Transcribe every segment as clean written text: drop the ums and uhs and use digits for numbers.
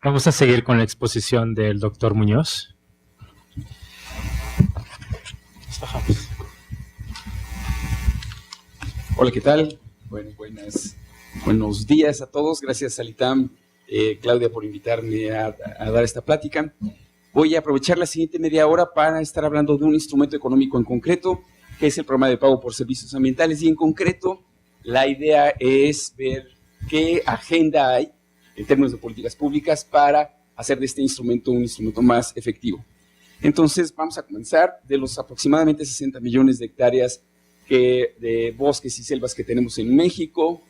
Vamos a seguir con la exposición del doctor Muñoz. Hola, ¿qué tal? Buenos días a todos. Gracias al ITAM, Claudia, por invitarme a dar esta plática. Voy a aprovechar la siguiente media hora para estar hablando de un instrumento económico en concreto, que es el programa de pago por servicios ambientales, y en concreto la idea es ver qué agenda hay en términos de políticas públicas para hacer de este instrumento un instrumento más efectivo. Entonces, vamos a comenzar. De los aproximadamente 60 millones de hectáreas de bosques y selvas que tenemos en México,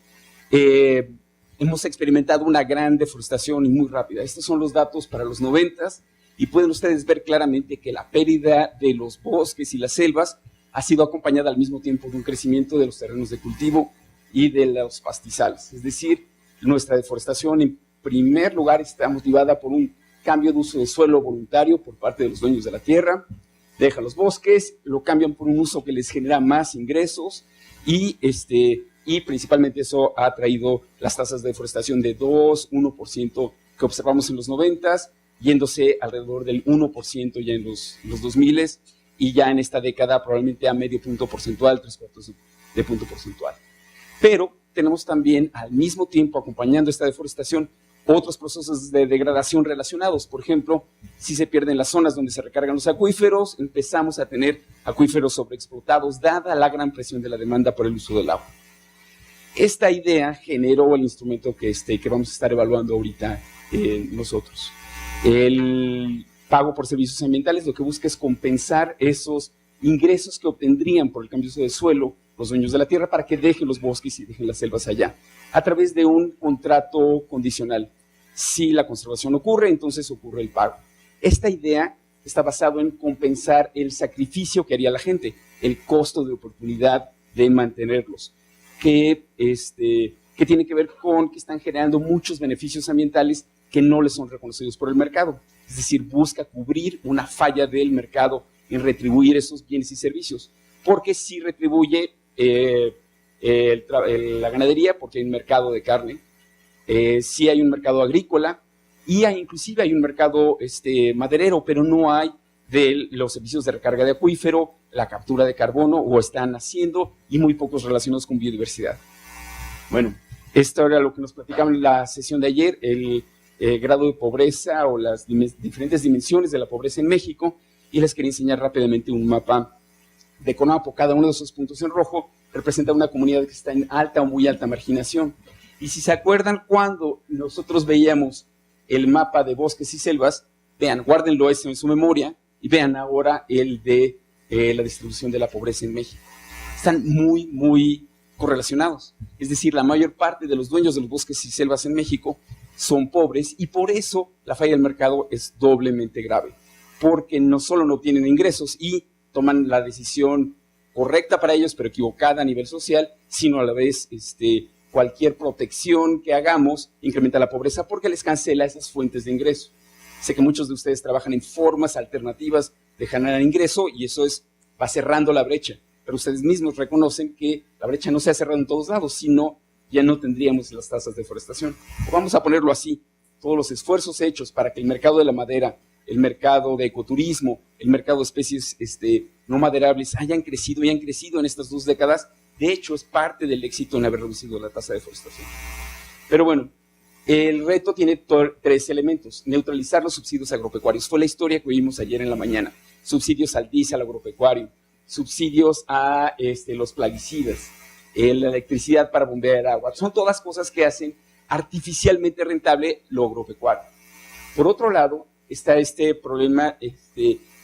hemos experimentado una gran deforestación y muy rápida. Estos son los datos para los 90s y pueden ustedes ver claramente que la pérdida de los bosques y las selvas ha sido acompañada al mismo tiempo de un crecimiento de los terrenos de cultivo y de los pastizales. Es decir, nuestra deforestación en primer lugar está motivada por un cambio de uso de suelo voluntario por parte de los dueños de la tierra. Dejan los bosques, lo cambian por un uso que les genera más ingresos y principalmente eso ha traído las tasas de deforestación de 1% que observamos en los 90s, yéndose alrededor del 1% ya en los 2000s y ya en esta década probablemente a medio punto porcentual, 3/4 de punto porcentual. Pero tenemos también al mismo tiempo acompañando esta deforestación otros procesos de degradación relacionados. Por ejemplo, si se pierden las zonas donde se recargan los acuíferos, empezamos a tener acuíferos sobreexplotados, dada la gran presión de la demanda por el uso del agua. Esta idea generó el instrumento que vamos a estar evaluando ahorita nosotros. El pago por servicios ambientales lo que busca es compensar esos ingresos que obtendrían por el cambio de uso de suelo los dueños de la tierra para que dejen los bosques y dejen las selvas allá, a través de un contrato condicional. Si la conservación ocurre, entonces ocurre el pago. Esta idea está basada en compensar el sacrificio que haría la gente, el costo de oportunidad de mantenerlos, que tiene que ver con que están generando muchos beneficios ambientales que no les son reconocidos por el mercado. Es decir, busca cubrir una falla del mercado en retribuir esos bienes y servicios, porque sí retribuye la ganadería, porque hay un mercado de carne, sí hay un mercado agrícola y inclusive hay un mercado maderero, pero no hay de los servicios de recarga de acuífero, la captura de carbono, o están haciendo, y muy pocos relacionados con biodiversidad. Bueno, esto era lo que nos platicaban en la sesión de ayer, el grado de pobreza o las diferentes dimensiones de la pobreza en México, y les quería enseñar rápidamente un mapa de CONAPO. Cada uno de esos puntos en rojo representa una comunidad que está en alta o muy alta marginación. Y si se acuerdan, cuando nosotros veíamos el mapa de bosques y selvas, vean, guárdenlo eso en su memoria y vean ahora el de la distribución de la pobreza en México. Están muy, muy correlacionados. Es decir, la mayor parte de los dueños de los bosques y selvas en México son pobres y por eso la falla del mercado es doblemente grave, porque no solo no obtienen ingresos y toman la decisión correcta para ellos, pero equivocada a nivel social, sino a la vez cualquier protección que hagamos incrementa la pobreza porque les cancela esas fuentes de ingreso. Sé que muchos de ustedes trabajan en formas alternativas de generar ingreso y eso va cerrando la brecha, pero ustedes mismos reconocen que la brecha no se ha cerrado en todos lados, sino ya no tendríamos las tasas de deforestación. O vamos a ponerlo así, todos los esfuerzos hechos para que el mercado de la madera, el mercado de ecoturismo, el mercado de especies no maderables hayan crecido y han crecido en estas 2 décadas, de hecho es parte del éxito en haber reducido la tasa de deforestación. Pero bueno, el reto tiene 3 elementos. Neutralizar los subsidios agropecuarios. Fue la historia que vimos ayer en la mañana. Subsidios al diésel agropecuario, subsidios a los plaguicidas, la electricidad para bombear agua. Son todas cosas que hacen artificialmente rentable lo agropecuario. Por otro lado, está este problema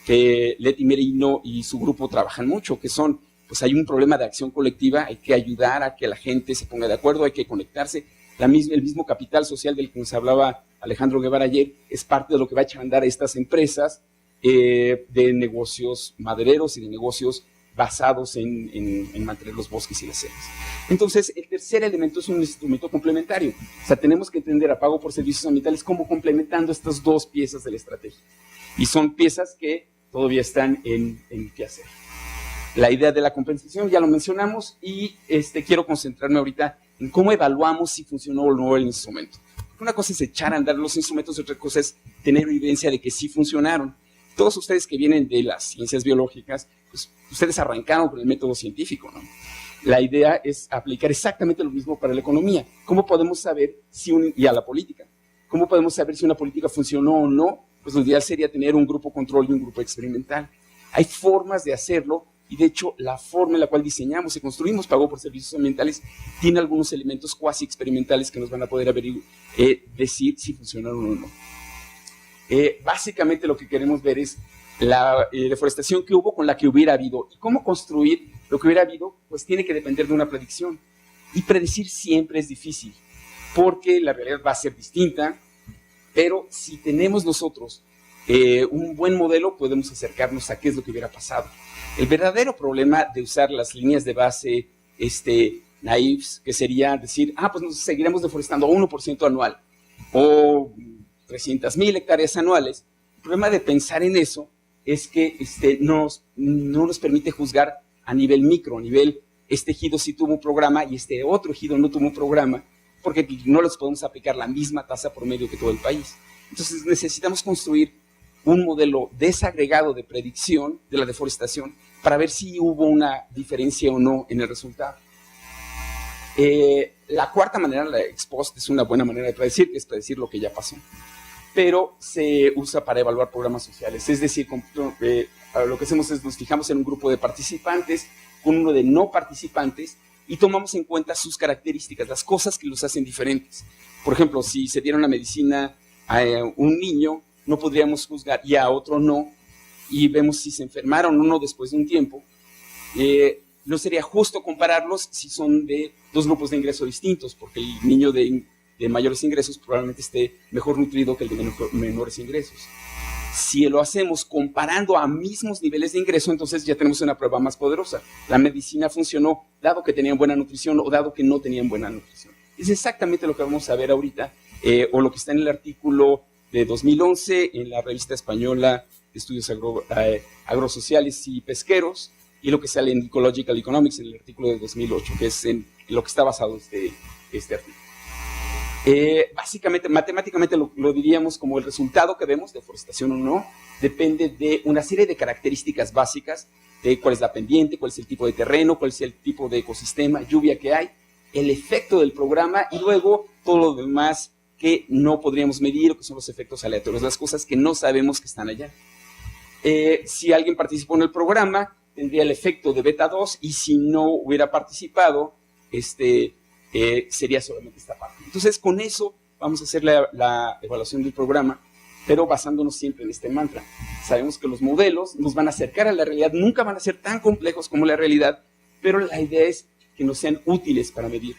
que Leti Merino y su grupo trabajan mucho, que son, pues hay un problema de acción colectiva, hay que ayudar a que la gente se ponga de acuerdo, hay que conectarse. El mismo capital social del que nos hablaba Alejandro Guevara ayer es parte de lo que va a echar a andar a estas empresas de negocios madereros y de negocios basados en mantener los bosques y las selvas. Entonces, el tercer elemento es un instrumento complementario. O sea, tenemos que entender a pago por servicios ambientales como complementando estas 2 piezas de la estrategia. Y son piezas que todavía están en qué hacer. La idea de la compensación ya lo mencionamos y quiero concentrarme ahorita en cómo evaluamos si funcionó o no el instrumento. Una cosa es echar a andar los instrumentos y otra cosa es tener evidencia de que sí funcionaron. Todos ustedes que vienen de las ciencias biológicas, pues ustedes arrancaron con el método científico, ¿no? La idea es aplicar exactamente lo mismo para la economía. ¿Cómo podemos saber y a la política? ¿Cómo podemos saber si una política funcionó o no? Pues lo ideal sería tener un grupo control y un grupo experimental. Hay formas de hacerlo y de hecho la forma en la cual diseñamos y construimos pago por servicios ambientales tiene algunos elementos cuasi experimentales que nos van a poder decir si funcionaron o no. Básicamente lo que queremos ver es la deforestación que hubo con la que hubiera habido. Y cómo construir lo que hubiera habido, pues tiene que depender de una predicción. Y predecir siempre es difícil, porque la realidad va a ser distinta, pero si tenemos nosotros un buen modelo, podemos acercarnos a qué es lo que hubiera pasado. El verdadero problema de usar las líneas de base naives, que sería decir, pues nos seguiremos deforestando a 1% anual, o 300,000 hectáreas anuales. El problema de pensar en eso es que no nos permite juzgar a nivel micro, a nivel, este ejido sí tuvo un programa y este otro ejido no tuvo un programa, porque no les podemos aplicar la misma tasa promedio que todo el país. Entonces necesitamos construir un modelo desagregado de predicción de la deforestación para ver si hubo una diferencia o no en el resultado. La cuarta manera, la ex post, es una buena manera de predecir, que es predecir lo que ya pasó. Pero se usa para evaluar programas sociales. Es decir, lo que hacemos es nos fijamos en un grupo de participantes con uno de no participantes y tomamos en cuenta sus características, las cosas que los hacen diferentes. Por ejemplo, si se diera una medicina a un niño, no podríamos juzgar, y a otro no, y vemos si se enfermaron o no después de un tiempo. No sería justo compararlos si son de dos grupos de ingreso distintos, porque el niño de mayores ingresos probablemente esté mejor nutrido que el de menores ingresos. Si lo hacemos comparando a mismos niveles de ingreso, entonces ya tenemos una prueba más poderosa. La medicina funcionó dado que tenían buena nutrición o dado que no tenían buena nutrición. Es exactamente lo que vamos a ver ahorita, o lo que está en el artículo de 2011 en la revista española de Estudios Agrosociales y Pesqueros, y lo que sale en Ecological Economics en el artículo de 2008, que es en lo que está basado este artículo. Básicamente, matemáticamente lo diríamos como el resultado que vemos, deforestación o no, depende de una serie de características básicas de cuál es la pendiente, cuál es el tipo de terreno, cuál es el tipo de ecosistema, lluvia que hay, el efecto del programa y luego todo lo demás que no podríamos medir, o que son los efectos aleatorios, las cosas que no sabemos que están allá. Si alguien participó en el programa, tendría el efecto de beta 2 y si no hubiera participado, sería solamente esta parte. Entonces, con eso vamos a hacer la evaluación del programa, pero basándonos siempre en este mantra. Sabemos que los modelos nos van a acercar a la realidad, nunca van a ser tan complejos como la realidad, pero la idea es que nos sean útiles para medir.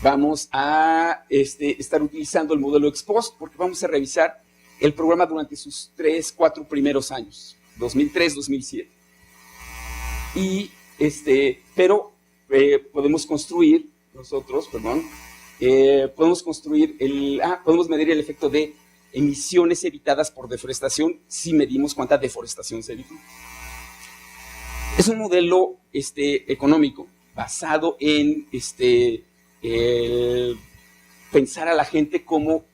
Vamos a estar utilizando el modelo ex post porque vamos a revisar el programa durante sus 3-4 primeros años, 2003-2007. Y podemos construir podemos medir el efecto de emisiones evitadas por deforestación si medimos cuánta deforestación se evitó. Es un modelo económico basado en pensar a la gente como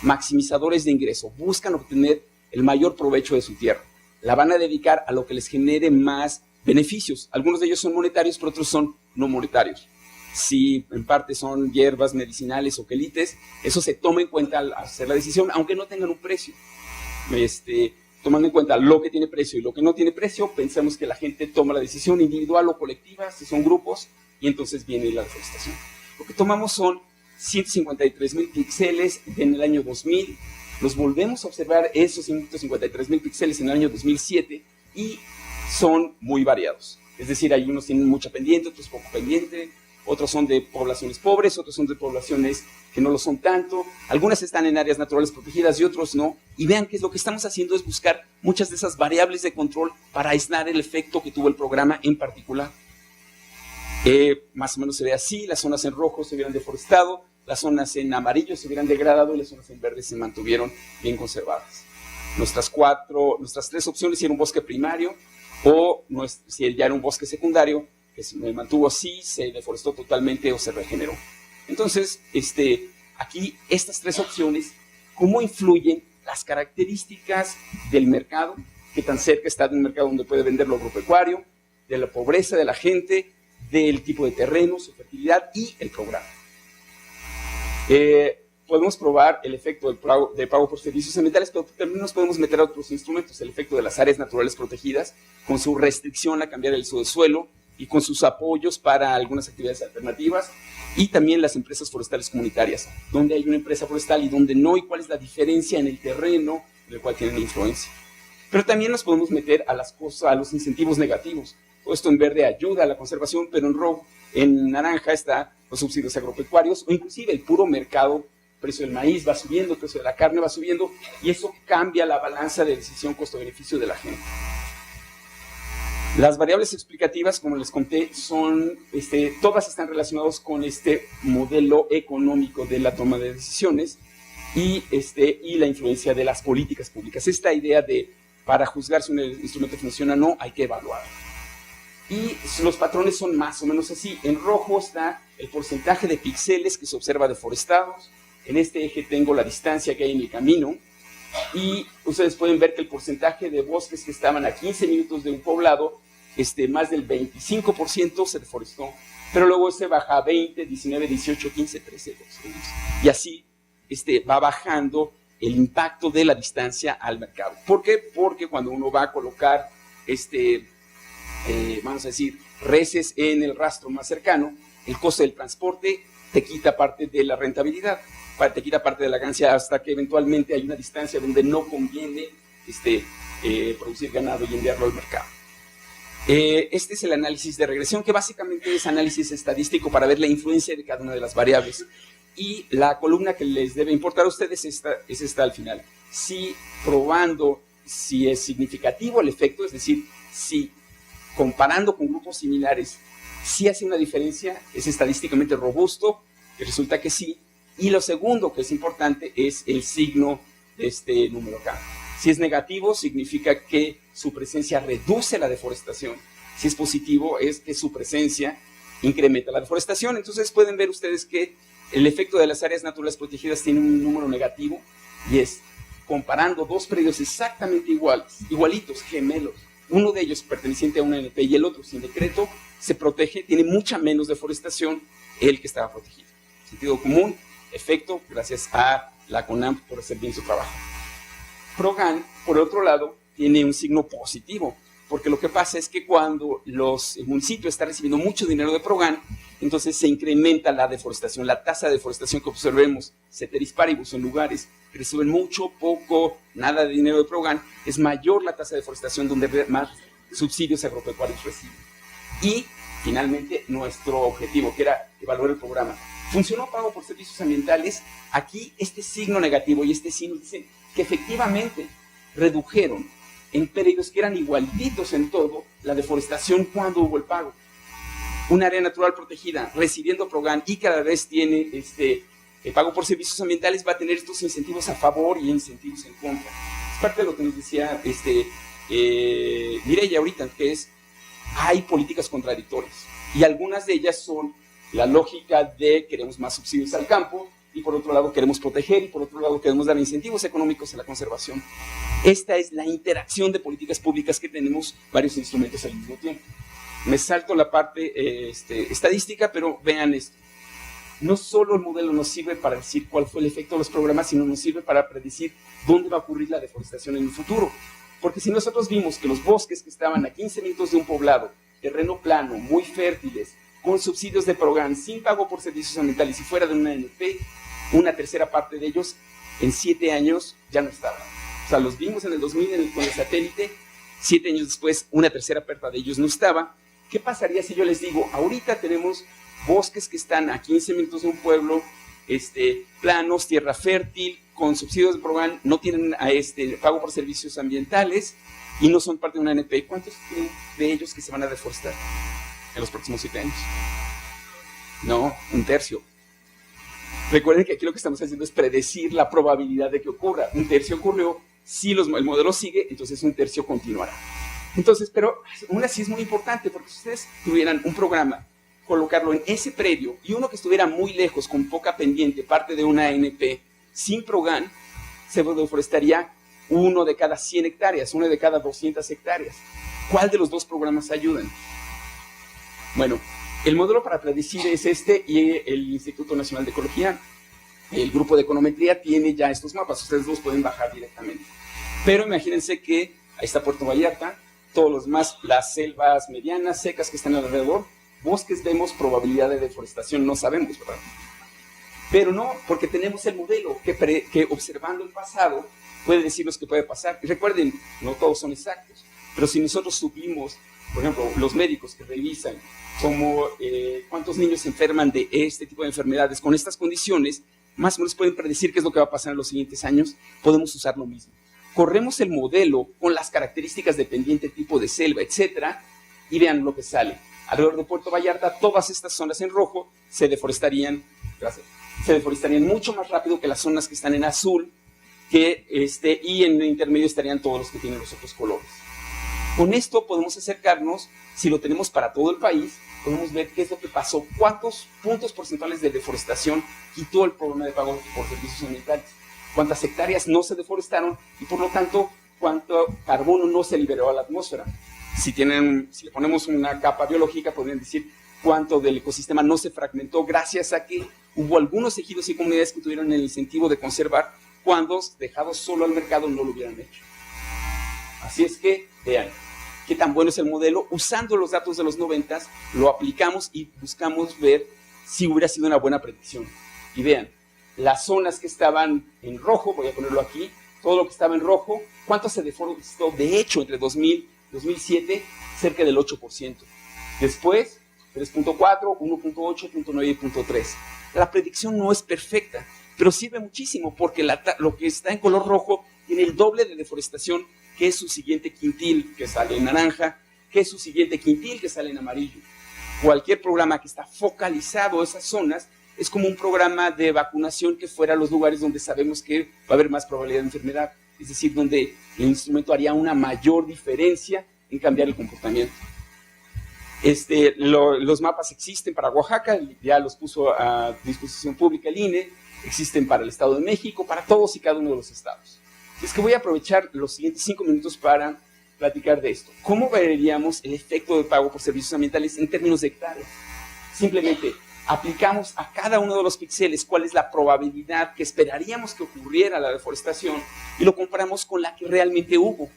maximizadores de ingreso. Buscan obtener el mayor provecho de su tierra. La van a dedicar a lo que les genere más beneficios. Algunos de ellos son monetarios, pero otros son no monetarios. Si en parte son hierbas medicinales o quelites, eso se toma en cuenta al hacer la decisión, aunque no tengan un precio. Tomando en cuenta lo que tiene precio y lo que no tiene precio, pensamos que la gente toma la decisión individual o colectiva, si son grupos, y entonces viene la deforestación. Lo que tomamos son 153,000 píxeles en el año 2000, nos volvemos a observar esos 153,000 píxeles en el año 2007 y son muy variados. Es decir, hay unos que tienen mucha pendiente, otros poco pendiente, otros son de poblaciones pobres, otros son de poblaciones que no lo son tanto, algunas están en áreas naturales protegidas y otros no, y vean que lo que estamos haciendo es buscar muchas de esas variables de control para aislar el efecto que tuvo el programa en particular. Más o menos se ve así, las zonas en rojo se hubieran deforestado, las zonas en amarillo se hubieran degradado y las zonas en verde se mantuvieron bien conservadas. Nuestras 3 opciones, si era un bosque primario o si ya era un bosque secundario, que se mantuvo así, se deforestó totalmente o se regeneró. Entonces, aquí estas tres opciones, ¿cómo influyen las características del mercado? ¿Qué tan cerca está de un mercado donde puede vender lo agropecuario? De la pobreza de la gente, del tipo de terreno, su fertilidad y el programa. Podemos probar el efecto de pago por servicios ambientales, pero también nos podemos meter a otros instrumentos, el efecto de las áreas naturales protegidas, con su restricción a cambiar el uso del suelo y con sus apoyos para algunas actividades alternativas, y también las empresas forestales comunitarias, donde hay una empresa forestal y donde no, y cuál es la diferencia en el terreno en el cual tienen influencia. Pero también nos podemos meter a las cosas, a los incentivos negativos. Todo esto en verde ayuda a la conservación, pero en rojo, en naranja está los subsidios agropecuarios, o inclusive el puro mercado. El precio del maíz va subiendo, el precio de la carne va subiendo, y eso cambia la balanza de decisión costo-beneficio de la gente. Las variables explicativas, como les conté, son, todas están relacionadas con este modelo económico de la toma de decisiones y la influencia de las políticas públicas. Esta idea de, para juzgar si un instrumento funciona o no, hay que evaluarlo. Y los patrones son más o menos así. En rojo está el porcentaje de píxeles que se observa deforestados. En este eje tengo la distancia que hay en el camino, y ustedes pueden ver que el porcentaje de bosques que estaban a 15 minutos de un poblado, más del 25% se deforestó, pero luego se baja a 20, 19, 18, 15, 13, 12, y así va bajando el impacto de la distancia al mercado. ¿Por qué? Porque cuando uno va a colocar, vamos a decir, reses en el rastro más cercano, el costo del transporte te quita parte de la rentabilidad, te quita parte de la ganancia, hasta que eventualmente hay una distancia donde no conviene producir ganado y enviarlo al mercado. Este es el análisis de regresión, que básicamente es análisis estadístico para ver la influencia de cada una de las variables. Y la columna que les debe importar a ustedes es esta al final. Si probando si es significativo el efecto, es decir, si comparando con grupos similares, si hace una diferencia, es estadísticamente robusto, y resulta que sí. Y lo segundo que es importante es el signo de este número acá. Si es negativo, significa que su presencia reduce la deforestación. Si es positivo, es que su presencia incrementa la deforestación. Entonces pueden ver ustedes que el efecto de las áreas naturales protegidas tiene un número negativo, y es comparando dos predios exactamente igualitos, gemelos, uno de ellos perteneciente a una ANP y el otro sin decreto, se protege, tiene mucha menos deforestación el que estaba protegido. Sentido común, efecto, gracias a la CONAMP por hacer bien su trabajo. PROGAN, por otro lado, tiene un signo positivo, porque lo que pasa es que cuando el municipio está recibiendo mucho dinero de PROGAN, entonces se incrementa la deforestación, la tasa de deforestación que observemos, ceteris paribus, en lugares que reciben mucho, poco, nada de dinero de PROGAN, es mayor la tasa de deforestación donde más subsidios agropecuarios reciben. Y finalmente nuestro objetivo, que era evaluar el programa. ¿Funcionó pago por servicios ambientales? Aquí este signo negativo y este signo dicen que efectivamente redujeron en periodos que eran igualitos en todo la deforestación cuando hubo el pago. Un área natural protegida recibiendo PROGAN y cada vez tiene el pago por servicios ambientales, va a tener estos incentivos a favor y incentivos en contra. Es parte de lo que nos decía Mireya ahorita, que es, hay políticas contradictorias y algunas de ellas son la lógica de queremos más subsidios al campo, y por otro lado queremos proteger, y por otro lado queremos dar incentivos económicos a la conservación. Esta es la interacción de políticas públicas que tenemos varios instrumentos al mismo tiempo. Me salto la parte estadística, pero vean esto. No solo el modelo nos sirve para decir cuál fue el efecto de los programas, sino nos sirve para predecir dónde va a ocurrir la deforestación en el futuro. Porque si nosotros vimos que los bosques que estaban a 15 minutos de un poblado, terreno plano, muy fértiles, con subsidios de PROGAN, sin pago por servicios ambientales y fuera de una ANP, una tercera parte de ellos en 7 años ya no estaban. O sea, los vimos en el 2000 con el satélite, 7 años después una tercera parte de ellos no estaba. ¿Qué pasaría si yo les digo, ahorita tenemos bosques que están a 15 minutos de un pueblo, planos, tierra fértil, con subsidios de PROGAN, no tienen pago por servicios ambientales y no son parte de una ANP? ¿Cuántos de ellos que se van a deforestar en los próximos 7 años? No, un tercio. Recuerden que aquí lo que estamos haciendo es predecir la probabilidad de que ocurra. Un tercio ocurrió, si el modelo sigue, entonces un tercio continuará. Entonces, pero aún así es muy importante, porque si ustedes tuvieran un programa colocarlo en ese predio y uno que estuviera muy lejos, con poca pendiente, parte de una ANP, sin PROGAN, se deforestaría 1 de cada 100 hectáreas, 1 de cada 200 hectáreas. ¿Cuál de los dos programas ayudan? Bueno, el modelo para predecir es este y el Instituto Nacional de Ecología. El grupo de econometría tiene ya estos mapas, ustedes los pueden bajar directamente. Pero imagínense que ahí está Puerto Vallarta, todos los demás, las selvas medianas, secas que están alrededor, bosques vemos, probabilidad de deforestación no sabemos, ¿verdad? Pero no, porque tenemos el modelo que observando el pasado puede decirnos qué puede pasar. Y recuerden, no todos son exactos, pero si nosotros supimos, por ejemplo, los médicos que revisan como cuántos niños se enferman de este tipo de enfermedades con estas condiciones, más o menos pueden predecir qué es lo que va a pasar en los siguientes años, podemos usar lo mismo. Corremos el modelo con las características de pendiente, tipo de selva, etcétera, y vean lo que sale. Alrededor de Puerto Vallarta, todas estas zonas en rojo se deforestarían, mucho más rápido que las zonas que están en azul, y en el intermedio estarían todos los que tienen los otros colores. Con esto podemos acercarnos, si lo tenemos para todo el país, podemos ver qué es lo que pasó, cuántos puntos porcentuales de deforestación quitó el programa de pago por servicios ambientales, cuántas hectáreas no se deforestaron y por lo tanto cuánto carbono no se liberó a la atmósfera. Si le ponemos una capa biológica, podrían decir cuánto del ecosistema no se fragmentó gracias a que hubo algunos ejidos y comunidades que tuvieron el incentivo de conservar cuando, dejados solo al mercado, no lo hubieran hecho. Así es que, vean, qué tan bueno es el modelo. Usando los datos de los 90s, lo aplicamos y buscamos ver si hubiera sido una buena predicción. Y vean, las zonas que estaban en rojo, voy a ponerlo aquí, todo lo que estaba en rojo, ¿cuánto se deforestó? De hecho, entre 2000 y 2007, cerca del 8%. Después, 3.4, 1.8, 0.9 y 0.3. La predicción no es perfecta, pero sirve muchísimo porque lo que está en color rojo tiene el doble de deforestación que es su siguiente quintil que sale en naranja, que es su siguiente quintil que sale en amarillo. Cualquier programa que está focalizado a esas zonas es como un programa de vacunación que fuera a los lugares donde sabemos que va a haber más probabilidad de enfermedad, es decir, donde el instrumento haría una mayor diferencia en cambiar el comportamiento. Los mapas existen para Oaxaca, ya los puso a disposición pública el INE, existen para el Estado de México, para todos y cada uno de los estados. Es que voy a aprovechar los siguientes 5 minutos para platicar de esto. ¿Cómo veríamos el efecto de pago por servicios ambientales en términos de hectáreas? Simplemente aplicamos a cada uno de los píxeles cuál es la probabilidad que esperaríamos que ocurriera la deforestación y lo comparamos con la que realmente hubo.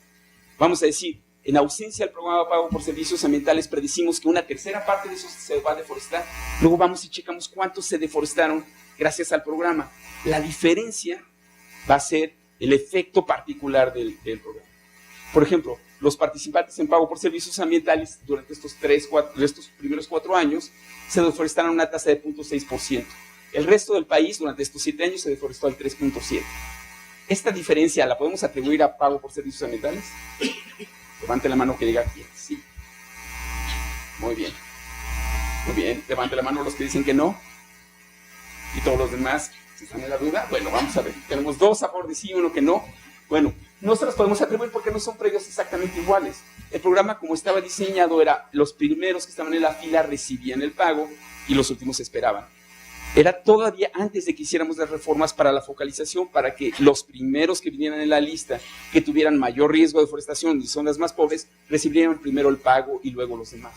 Vamos a decir, en ausencia del programa de pago por servicios ambientales predecimos que una tercera parte de eso se va a deforestar. Luego vamos y checamos cuántos se deforestaron gracias al programa. La diferencia va a ser el efecto particular del programa. Por ejemplo, los participantes en pago por servicios ambientales durante estos primeros 4 años se deforestaron a una tasa de 0.6%. El resto del país durante estos 7 años se deforestó al 3.7%. ¿Esta diferencia la podemos atribuir a pago por servicios ambientales? Levante la mano que diga que sí. Muy bien. Muy bien. Levante la mano los que dicen que no. Y todos los demás, si están en la duda, bueno, vamos a ver. Tenemos 2 a favor de sí y 1 que no. Bueno, no se los podemos atribuir porque no son predios exactamente iguales. El programa, como estaba diseñado, era los primeros que estaban en la fila recibían el pago y los últimos esperaban. Era todavía antes de que hiciéramos las reformas para la focalización, para que los primeros que vinieran en la lista, que tuvieran mayor riesgo de deforestación y zonas más pobres, recibieran primero el pago y luego los demás.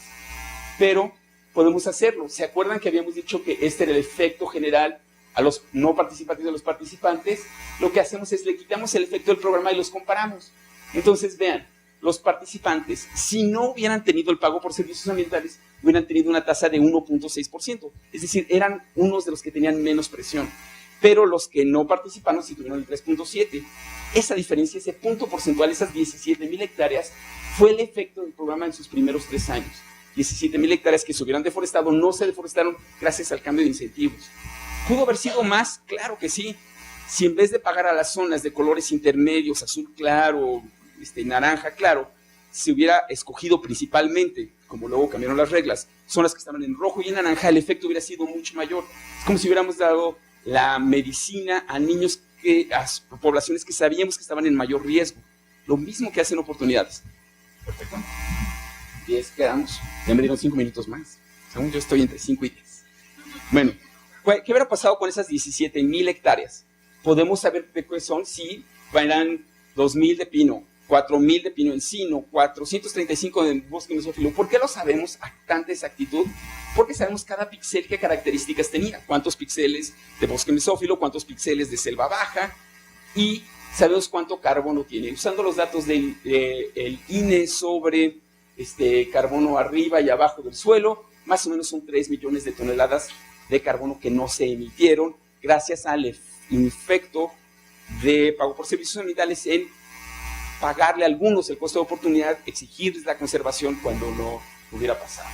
Pero podemos hacerlo. ¿Se acuerdan que habíamos dicho que este era el efecto general a los no participantes de los participantes? Lo que hacemos es le quitamos el efecto del programa y los comparamos. Entonces vean, los participantes, si no hubieran tenido el pago por servicios ambientales, hubieran tenido una tasa de 1.6%, es decir, eran unos de los que tenían menos presión, pero los que no participaron sí tuvieron el 3.7%. Esa diferencia, ese punto porcentual, esas 17,000 hectáreas, fue el efecto del programa en sus primeros 3 años. 17,000 hectáreas que se hubieran deforestado no se deforestaron gracias al cambio de incentivos. ¿Pudo haber sido más? Claro que sí. Si en vez de pagar a las zonas de colores intermedios, azul claro, naranja claro, se hubiera escogido principalmente, como luego cambiaron las reglas, zonas que estaban en rojo y en naranja, el efecto hubiera sido mucho mayor. Es como si hubiéramos dado la medicina a niños, a poblaciones que sabíamos que estaban en mayor riesgo. Lo mismo que hacen oportunidades. Perfecto. 10 quedamos. Ya me dieron 5 minutos más. Según yo estoy entre 5 y 10. Bueno, ¿qué hubiera pasado con esas 17,000 hectáreas? Podemos saber de qué son si eran 2,000 de pino, 4,000 de pino encino, 435 de bosque mesófilo. ¿Por qué lo sabemos a tanta exactitud? Porque sabemos cada píxel qué características tenía, cuántos píxeles de bosque mesófilo, cuántos píxeles de selva baja, y sabemos cuánto carbono tiene. Usando los datos del el INE sobre carbono arriba y abajo del suelo, más o menos son 3 millones de toneladas de carbono que no se emitieron gracias al efecto de pago por servicios ambientales en pagarle a algunos el costo de oportunidad, exigirles la conservación cuando no hubiera pasado.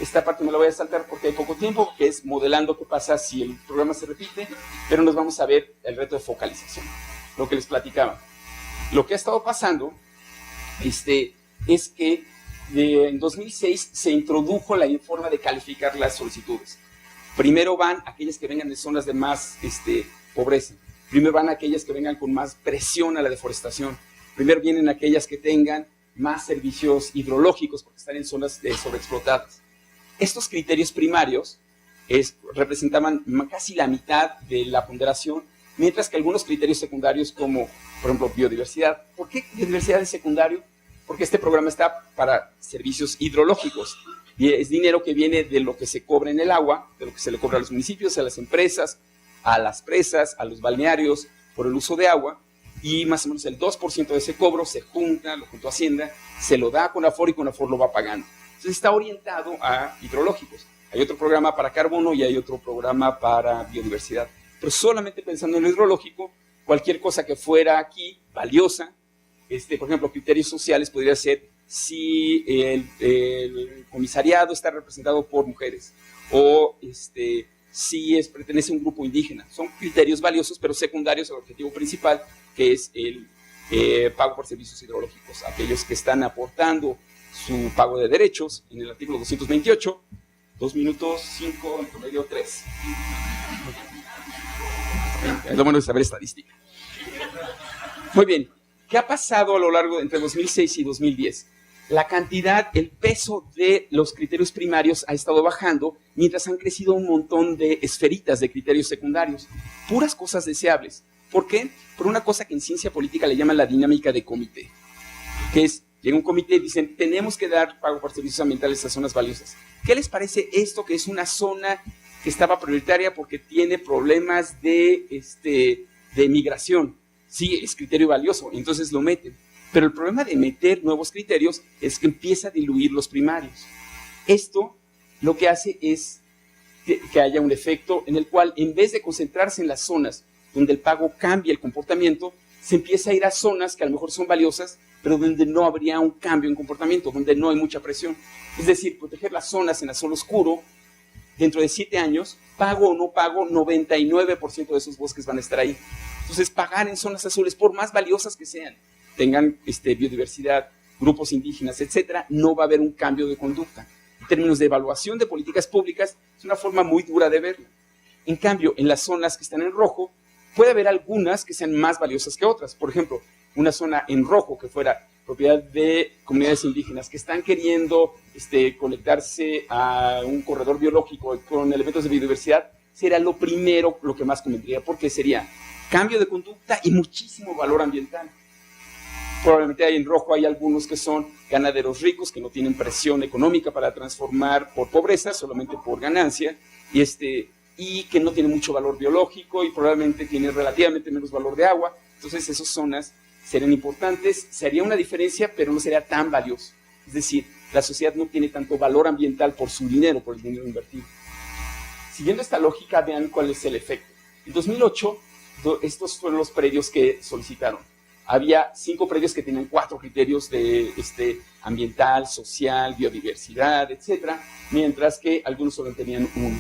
Esta parte me la voy a saltar porque hay poco tiempo, que es modelando qué pasa si el programa se repite, pero nos vamos a ver el reto de focalización, lo que les platicaba. Lo que ha estado pasando es que en 2006 se introdujo la forma de calificar las solicitudes. Primero van aquellas que vengan de zonas de más pobreza. Primero van aquellas que vengan con más presión a la deforestación. Primero vienen aquellas que tengan más servicios hidrológicos porque están en zonas sobreexplotadas. Estos criterios primarios representaban casi la mitad de la ponderación, mientras que algunos criterios secundarios como, por ejemplo, biodiversidad. ¿Por qué biodiversidad es secundario? Porque este programa está para servicios hidrológicos. Y es dinero que viene de lo que se cobra en el agua, de lo que se le cobra a los municipios, a las empresas, a las presas, a los balnearios, por el uso de agua. Y más o menos el 2% de ese cobro se junta, lo junto a Hacienda, se lo da a CONAFOR y CONAFOR lo va pagando. Entonces está orientado a hidrológicos. Hay otro programa para carbono y hay otro programa para biodiversidad. Pero solamente pensando en lo hidrológico, cualquier cosa que fuera aquí valiosa, por ejemplo, criterios sociales podría ser si el comisariado está representado por mujeres o si pertenece a un grupo indígena. Son criterios valiosos, pero secundarios al objetivo principal, que es el pago por servicios hidrológicos. Aquellos que están aportando su pago de derechos en el artículo 228, 2 minutos 5, en promedio 3. Es lo bueno de saber estadística. Muy bien, ¿qué ha pasado a lo largo entre 2006 y 2010? La cantidad, el peso de los criterios primarios ha estado bajando, mientras han crecido un montón de esferitas de criterios secundarios. Puras cosas deseables. ¿Por qué? Por una cosa que en ciencia política le llaman la dinámica de comité, que es, llega un comité y dicen, tenemos que dar pago por servicios ambientales a zonas valiosas. ¿Qué les parece esto que es una zona que estaba prioritaria porque tiene problemas de migración? Sí, es criterio valioso, entonces lo meten. Pero el problema de meter nuevos criterios es que empieza a diluir los primarios. Esto lo que hace es que haya un efecto en el cual, en vez de concentrarse en las zonas donde el pago cambia el comportamiento, se empieza a ir a zonas que a lo mejor son valiosas, pero donde no habría un cambio en comportamiento, donde no hay mucha presión. Es decir, proteger las zonas en azul oscuro, dentro de 7 años, pago o no pago, 99% de esos bosques van a estar ahí. Entonces, pagar en zonas azules, por más valiosas que sean, tengan biodiversidad, grupos indígenas, etcétera, no va a haber un cambio de conducta. En términos de evaluación de políticas públicas, es una forma muy dura de verlo. En cambio, en las zonas que están en rojo, puede haber algunas que sean más valiosas que otras. Por ejemplo, una zona en rojo que fuera propiedad de comunidades indígenas que están queriendo conectarse a un corredor biológico con elementos de biodiversidad, sería lo primero, lo que más convendría, porque sería cambio de conducta y muchísimo valor ambiental. Probablemente en rojo hay algunos que son ganaderos ricos que no tienen presión económica para transformar por pobreza, solamente por ganancia, y que no tienen mucho valor biológico y probablemente tienen relativamente menos valor de agua. Entonces esas zonas serían importantes, se haría una diferencia, pero no sería tan valioso. Es decir, la sociedad no tiene tanto valor ambiental por su dinero, por el dinero invertido. Siguiendo esta lógica, vean cuál es el efecto. En 2008, estos fueron los predios que solicitaron. Había 5 predios que tenían 4 criterios de ambiental, social, biodiversidad, etcétera, mientras que algunos solo tenían 1.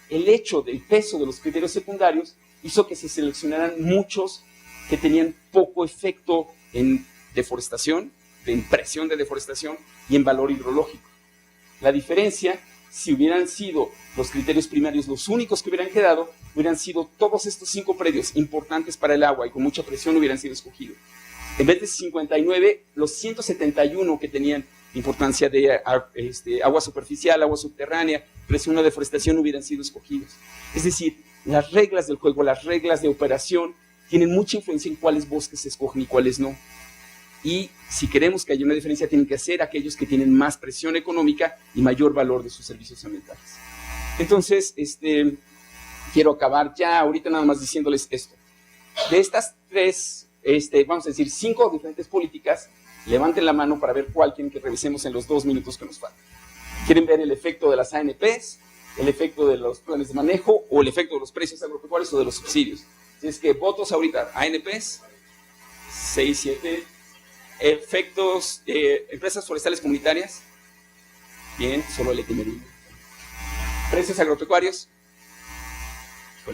El hecho del peso de los criterios secundarios hizo que se seleccionaran muchos que tenían poco efecto en deforestación, en presión de deforestación y en valor hidrológico. La diferencia, si hubieran sido los criterios primarios los únicos que hubieran quedado, hubieran sido todos estos 5 predios importantes para el agua y con mucha presión hubieran sido escogidos. En vez de 59, los 171 que tenían importancia de agua superficial, agua subterránea, presión de deforestación hubieran sido escogidos. Es decir, las reglas del juego, las reglas de operación tienen mucha influencia en cuáles bosques se escogen y cuáles no. Y si queremos que haya una diferencia, tienen que ser aquellos que tienen más presión económica y mayor valor de sus servicios ambientales. Entonces, quiero acabar ya ahorita nada más diciéndoles esto. De estas tres, vamos a decir, 5 diferentes políticas, levanten la mano para ver cuál quieren que revisemos en los 2 minutos que nos faltan. ¿Quieren ver el efecto de las ANPs, el efecto de los planes de manejo o el efecto de los precios agropecuarios o de los subsidios? Así es que votos ahorita, ANPs, 6, 7, efectos, empresas forestales comunitarias, bien, solo el equimedio. Precios agropecuarios,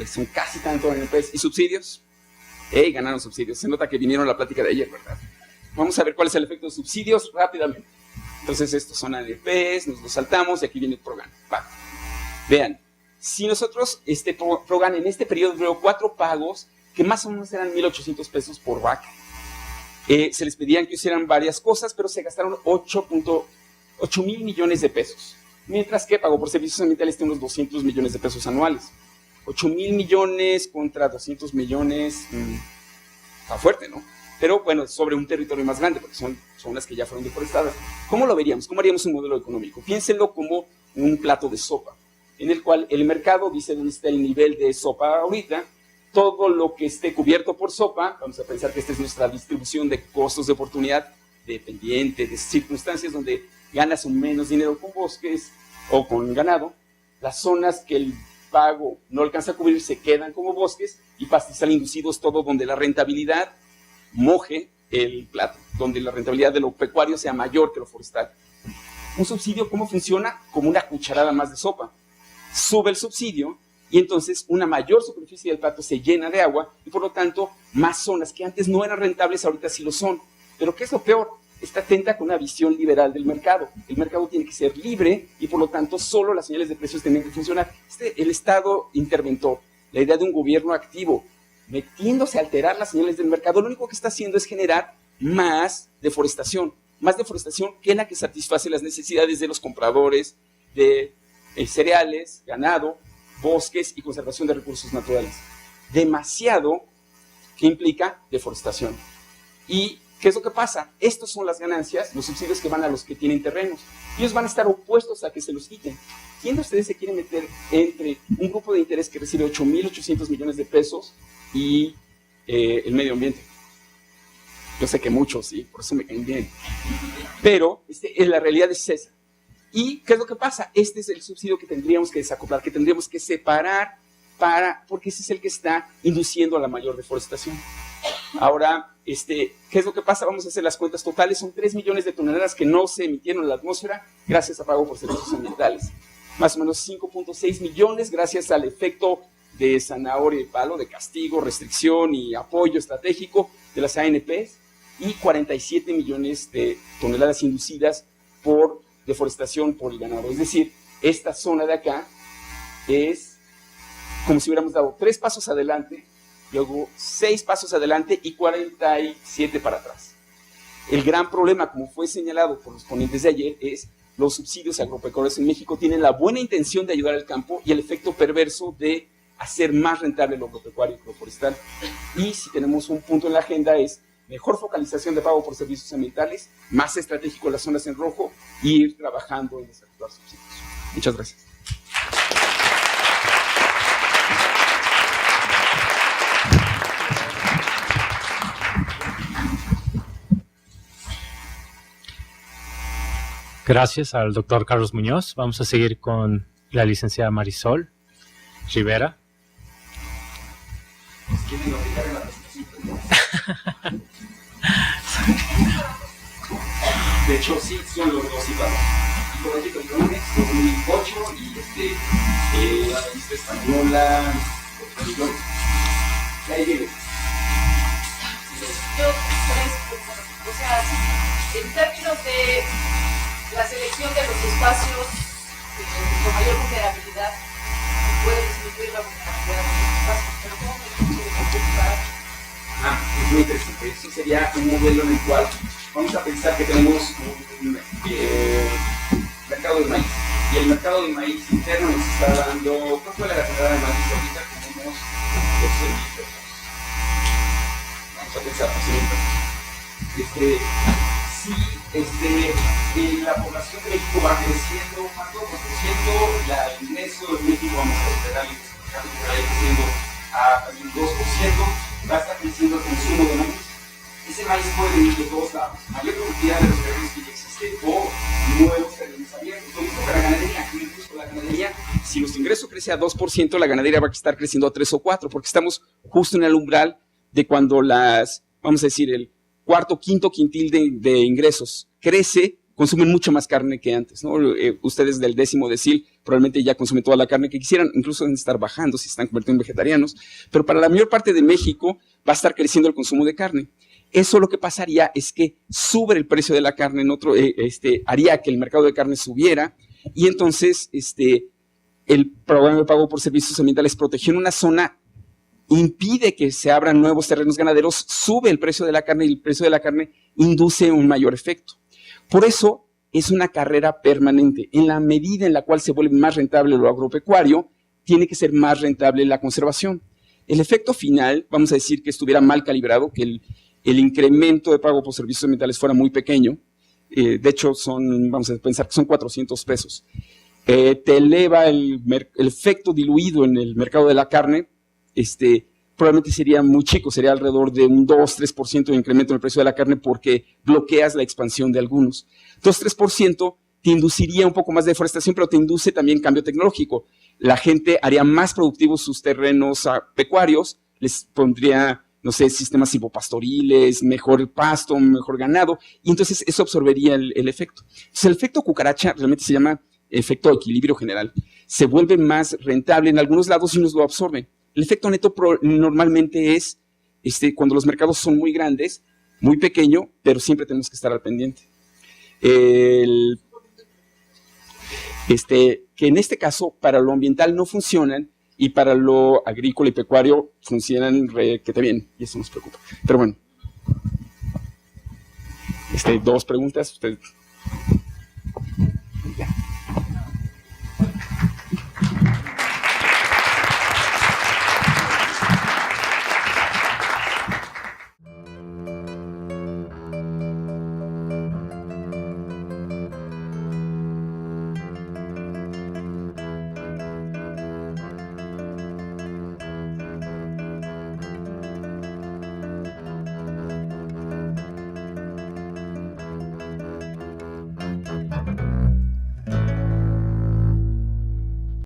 son casi tanto ANPs y subsidios. Ganaron subsidios, se nota que vinieron a la plática de ayer, ¿verdad? Vamos a ver cuál es el efecto de subsidios rápidamente. Entonces estos son ANPs, nos los saltamos y aquí viene el PROGAN. Vean, si nosotros PROGAN en este periodo dio 4 pagos que más o menos eran 1,800 pesos por vaca. Se les pedían que hicieran varias cosas, pero se gastaron 8,000 millones de pesos. Mientras que pagó por servicios ambientales tiene unos 200 millones de pesos anuales. 8,000 millones contra 200 millones, está fuerte, ¿no? Pero bueno, sobre un territorio más grande, porque son las que ya fueron deforestadas. ¿Cómo lo veríamos? ¿Cómo haríamos un modelo económico? Piénsenlo como un plato de sopa, en el cual el mercado dice dónde está el nivel de sopa ahorita, todo lo que esté cubierto por sopa, vamos a pensar que esta es nuestra distribución de costos de oportunidad, dependiente de circunstancias donde ganas un menos dinero con bosques o con ganado, las zonas que el pago no alcanza a cubrir se quedan como bosques y pastizal inducidos, todo donde la rentabilidad moje el plato, donde la rentabilidad de lo pecuario sea mayor que lo forestal. Un subsidio, ¿cómo funciona? Como una cucharada más de sopa. Sube el subsidio y entonces una mayor superficie del plato se llena de agua y por lo tanto más zonas que antes no eran rentables ahorita sí lo son. Pero ¿qué es lo peor? Está atenta con una visión liberal del mercado. El mercado tiene que ser libre y por lo tanto solo las señales de precios tienen que funcionar. El Estado interventor, la idea de un gobierno activo, metiéndose a alterar las señales del mercado, lo único que está haciendo es generar más deforestación que la que satisface las necesidades de los compradores de cereales, ganado, bosques y conservación de recursos naturales. Demasiado que implica deforestación. ¿Y qué es lo que pasa? Estas son las ganancias, los subsidios que van a los que tienen terrenos. Ellos van a estar opuestos a que se los quiten. ¿Quién de ustedes se quiere meter entre un grupo de interés que recibe 8,800 millones de pesos y el medio ambiente? Yo sé que muchos, sí, por eso me caen bien. Pero la realidad es esa. ¿Y qué es lo que pasa? Este es el subsidio que tendríamos que desacoplar, que tendríamos que separar porque ese es el que está induciendo a la mayor deforestación. Ahora, ¿qué es lo que pasa? Vamos a hacer las cuentas totales. Son 3 millones de toneladas que no se emitieron en la atmósfera gracias a pago por servicios ambientales. Más o menos 5,6 millones gracias al efecto de zanahoria y palo, de castigo, restricción y apoyo estratégico de las ANPs, y 47 millones de toneladas inducidas por deforestación por el ganado. Es decir, esta zona de acá es como si hubiéramos dado 3 pasos adelante, luego 6 pasos adelante y 47 para atrás. El gran problema, como fue señalado por los ponentes de ayer, es los subsidios agropecuarios en México tienen la buena intención de ayudar al campo y el efecto perverso de hacer más rentable lo agropecuario y lo forestal. Y si tenemos un punto en la agenda es mejor focalización de pago por servicios ambientales, más estratégico las zonas en rojo y ir trabajando en desactivar subsidios. Muchas gracias. Gracias al doctor Carlos Muñoz. Vamos a seguir con la licenciada Marisol Rivera. De hecho, sí, son los dos iguales. Ecológico Economics 2008 y la revista española. Ahí viene. Yo 3 puntos. O sea, en términos de la selección de los espacios con mayor vulnerabilidad, puede disminuir la vulnerabilidad de los espacios, pero ¿cómo me dice de computar Es muy interesante. Eso sería un modelo en el cual vamos a pensar que tenemos un mercado de maíz. Y el mercado de maíz interno nos está dando, ¿cuánto fue la tonelada de maíz ahorita? Como unos 12,000 pesos. Vamos a pensar 12,000 pesos. Si la población de México va creciendo, ¿cuánto por ciento? El ingreso de México, vamos a esperar el mercado que vaya creciendo a también 2%, va a estar creciendo el consumo de maíz. Ese maíz puede venir de todos lados, mayor cantidad de los terrenos que ya existen o nuevos terrenos abiertos. Lo mismo que la ganadería, incluso la ganadería, si nuestro ingreso crece a 2%, la ganadería va a estar creciendo a 3 o 4, porque estamos justo en el umbral de cuando vamos a decir, el cuarto, quinto quintil de ingresos crece, consumen mucho más carne que antes, ¿no? Ustedes del 10º decil probablemente ya consumen toda la carne que quisieran, incluso deben estar bajando si se están convirtiendo en vegetarianos, pero para la mayor parte de México va a estar creciendo el consumo de carne. Eso lo que pasaría es que sube el precio de la carne, haría que el mercado de carne subiera, y entonces el programa de pago por servicios ambientales protegió en una zona, impide que se abran nuevos terrenos ganaderos, sube el precio de la carne, y el precio de la carne induce un mayor efecto. Por eso es una carrera permanente. En la medida en la cual se vuelve más rentable lo agropecuario, tiene que ser más rentable la conservación. El efecto final, vamos a decir que estuviera mal calibrado, que el incremento de pago por servicios ambientales fuera muy pequeño. De hecho, vamos a pensar que son 400 pesos. Te eleva el efecto diluido en el mercado de la carne, probablemente sería muy chico, sería alrededor de un 2-3% de incremento en el precio de la carne porque bloqueas la expansión de algunos. 2-3% te induciría un poco más de deforestación, pero te induce también cambio tecnológico. La gente haría más productivos sus terrenos pecuarios, les pondría, no sé, sistemas silvopastoriles, mejor pasto, mejor ganado, y entonces eso absorbería el efecto. Entonces el efecto cucaracha realmente se llama efecto equilibrio general. Se vuelve más rentable en algunos lados y nos lo absorben. El efecto neto normalmente es cuando los mercados son muy grandes, muy pequeño, pero siempre tenemos que estar al pendiente. Que en este caso, para lo ambiental no funcionan y para lo agrícola y pecuario funcionan requete bien, y eso nos preocupa. Pero bueno, 2 preguntas, usted